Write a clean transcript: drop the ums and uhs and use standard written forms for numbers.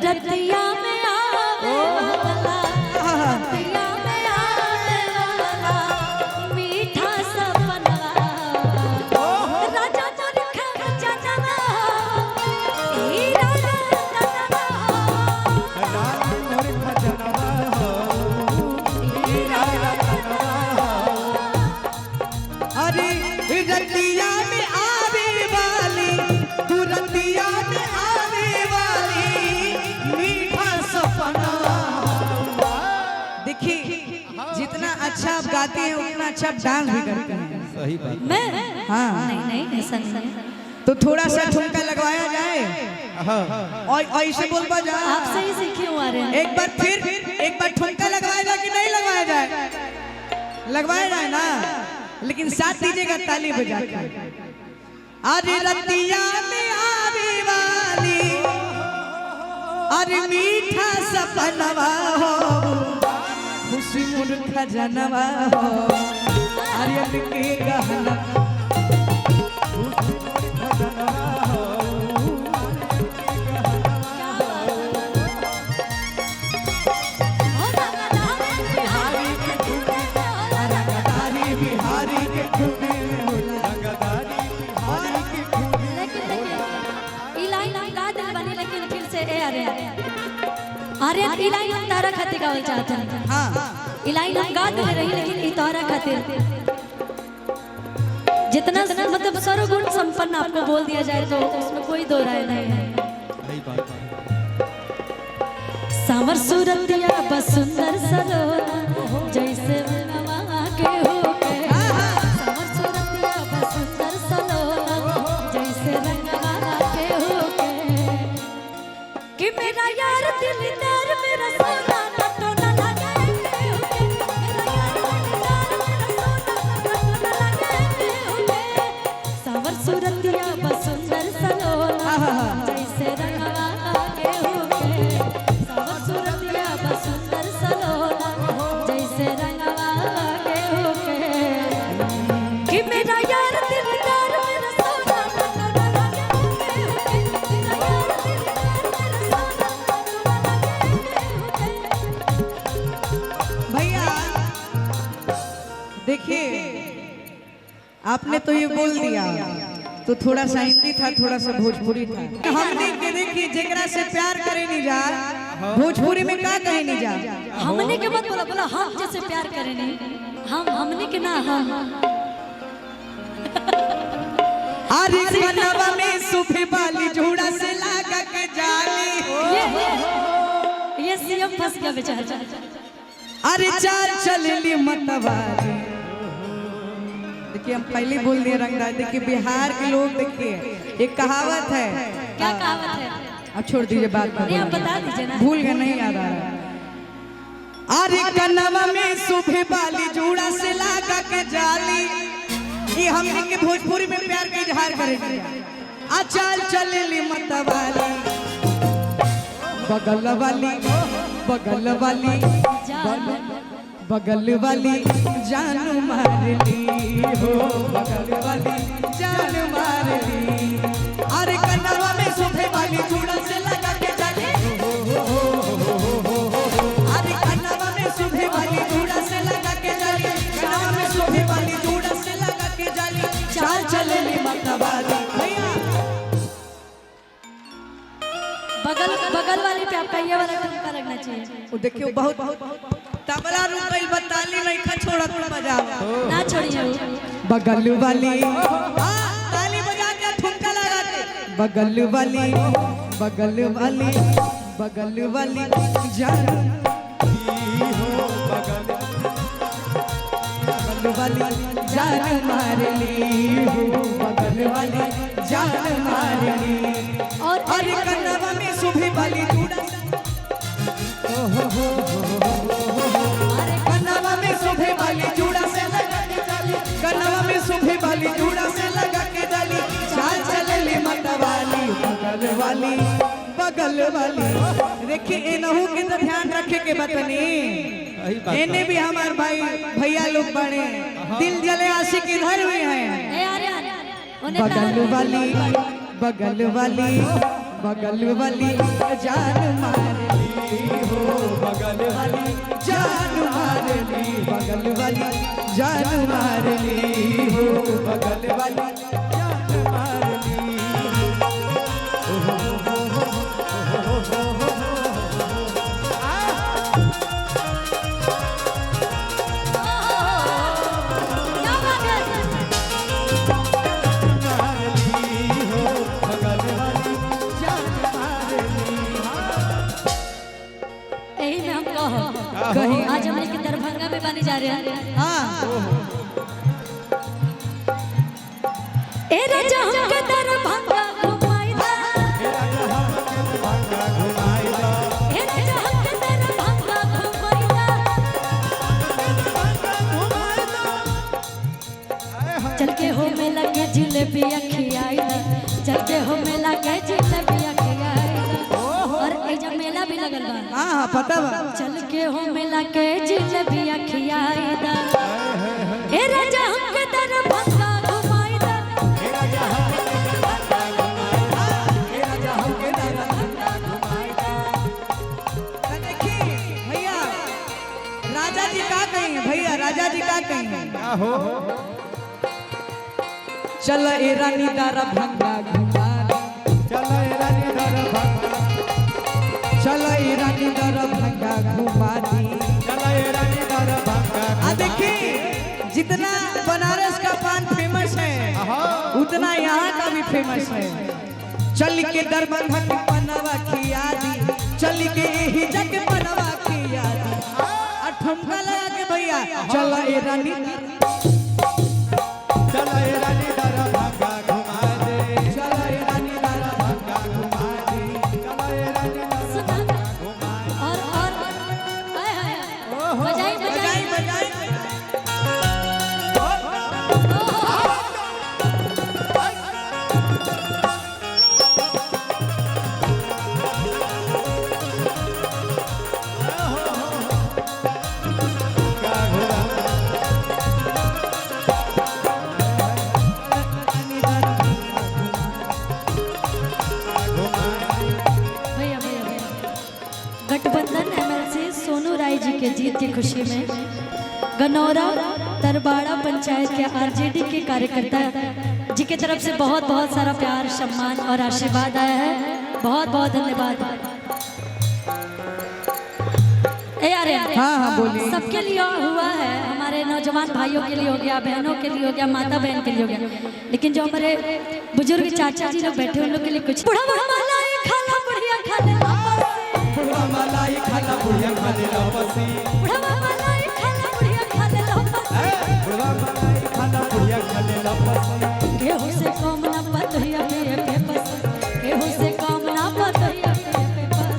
रतिया में आवे वाला, रतिया में आवे वाला मीठा सपना राजा चरखा जनवा हीरा रतनवा अरे रतिया में आवे वाली, तू रतिया में आवे वाली मीठा सपना। देखिए जितना अच्छा आप गाते हैं उतना अच्छा आप डांस भी करते हैं। सही बात। मैं हाँ नहीं ऐसा नहीं। तो थोड़ा सा ठुमका लगवाया जाए और ऐसे बोल पा जाए। आपसे ही सीखे हुआ रहे हैं। एक बार फिर एक बार ठुमका लगवाएगा कि नहीं लगवाया जाए? लगवाया जाए ना, लेकिन साथ दीजिएगा ताली बजा के। अरे रतिया में आवे वाली, अरे मीठा सपनवा हो, खुशी मुर्खा जनवा हो, अरे के गहना अरे इलाई हम तारा खातिर गावल चाहते हैं। हाँ इलाई हम गा दे रही लेकिन ई तारा खातिर जितना मतलब सर्वगुण संपन्न आपको बोल दिया जाए तो उसमें कोई दो राय नहीं है। सही बात। सावर सूरतिया बस सुंदर सलोना जैसे मनवा के हो के, सावर सूरतिया बस सुंदर सलोना जैसे रंगवा के हो के, कि मेरा यार दिलदार मेरा सोना नटो न लगे हो के, मेरा यार दिलदार मेरा सोना नटो न लगे हो के, सावर सूरतिया बस सुंदर सलोना जैसे रंगवा के हो के, सावर सूरतिया बस सुंदर सलोना जैसे रंगवा के हो के, कि मेरा यार दिलदार मेरा सोना नटो न लगे हो के, मेरा यार दिलदार मेरा सोना नटो न लगे हो के। भैया देखिए आपने तो ये बोल दिया, तो थोड़ा सा हिंदी था, थोड़ा सा भोजपुरी था। हमने के देखिए जेकरा से प्यार करे नहीं जा, भोजपुरी में का कहे नहीं जा। हमने के मत बोला, बोला हम जैसे प्यार करे नहीं, हमने के ना हम अरे कनवा में सुफे वाली जोड़ा से लगा के जाली, ये सीएम फंस गया बेचारा। अरे चाल चलेली मतवाली। देखिए हम पहले बोल दिए रंगदार। देखिए बिहार के लोग देखिए एक कहावत है, क्या कहावत है? अब छोड़ दीजिए बात को, नहीं आप बता दीजिए ना। भूल गए, नहीं याद आ रहा। अरे कनवा में सुबह वाली जोड़ा से लगा के जाली, ये हमने के भोजपुरी में प्यार का इजहार करेंगे। अचाल चलेली मतवाली, बगल वाली बगल वाली बगल वाली जान मार ली हो, बगल वाली जान मार ली। अरे कनवा में सुबह वाली जोड़ा से लगा के जाली, अरे कनवा में सुबह वाली जोड़ा से लगा के जाली, कनवा में सुबह वाली जोड़ा से लगा के जाली, चाल चलेली मतवाली। भैया बगल वाली पे आपका ये वाला ठुमका लगना चाहिए। वो देखियो बहुत तबला रुक गई, बताली नहीं खा छोड़ा तुम बजाओ ना छोड़िए। बगल वाली ताली बजा के ठुमका लगा के, बगल वाली बगल वाली बगल वाली जान बगल वाली जान मार ली हो, बगल वाली जान मार ली। और अरे कनवा में सुबह वाली जोड़ा, अरे कनवा में सुबह वाली जोड़ा से लगा के जाली, कनवा में सुबह वाली जोड़ा से लगा के जाली, चाल चलेली मतवाली, बगल वाली बगल वाली। देखिए इनहू के तो ध्यान रखे के बतनी, इन्हें भी हमारे भाई भैया लोग बड़े दिल जले आशिक इधर भी हैं। बगल वाली बगल वाली बगल वाली जान मार कहीं आज हमने के दरभंगा में बनी जा रहे हैं। हाँ ए राजा हमके दरभंगा घुमाइदा, ए राजा हमके दरभंगा घुमाइदा, चल के हो मेला के जिलेबी खियाइदा, चल के हो मेला के जिलेबी खियाइदा। और ए जब मेला भी लगल बा, हाँ पता बा। चल के हो मेला के जिलेबी खियाइदा, ए राजा हमके दरभंगा घुमाइदा, ए राजा हमके दरभंगा घुमाइदा, ए राजा हमके दरभंगा घुमाइदा। देखिए भैया राजा जी का कहेंगे, भैया राजा जी का कहेंगे हो चल ए रानी दरभंगा घुमा चल ए रानी दरभंगा चल ए रानी दरभंगा घुमा दी चल ए रानी दरभंगा। आ देखिए जितना बनारस का पान फेमस है उतना यहाँ का भी फेमस है। चल के दरभंगा के पनवा खिया दी, चल के ही जग पनवा खिया दी। और ठुमका लगा के भैया चल ए रानी चल ए रानी दरभंगा घुमा दे, चल ए रानी दरभंगा घुमा दे, चल ए रानी दरभंगा घुमा दे। और हाय हाय बजाई बजाई बजाई गठबंधन एमएलसी सोनू राय जी के जीत की खुशी में गनौरा तरबाड़ा पंचायत के आरजेडी के कार्यकर्ता जी की तरफ से बहुत बहुत सारा प्यार सम्मान और आशीर्वाद आया है। बहुत बहुत धन्यवाद। यार हाँ बोलिए। सबके लिए हुआ है, हमारे नौजवान भाइयों के लिए हो गया, बहनों के लिए हो गया, माता बहन के लिए हो गया, लेकिन जो हमारे बुजुर्ग चाचा जी लोग बैठे उन लोग के लिए कुछ बुढ़ा मलाई खाला बुढ़िया खाले बुढ़ा मलाई खाला बुढ़िया खाले लपसी, बुढ़ा मलाई खाला बुढ़िया खाले लपसी, बुढ़ा मलाई खाला बुढ़िया खाले लपसी। केहू से कम ना पतहिया पे पस, केहू से कम ना पतहिया पे पस।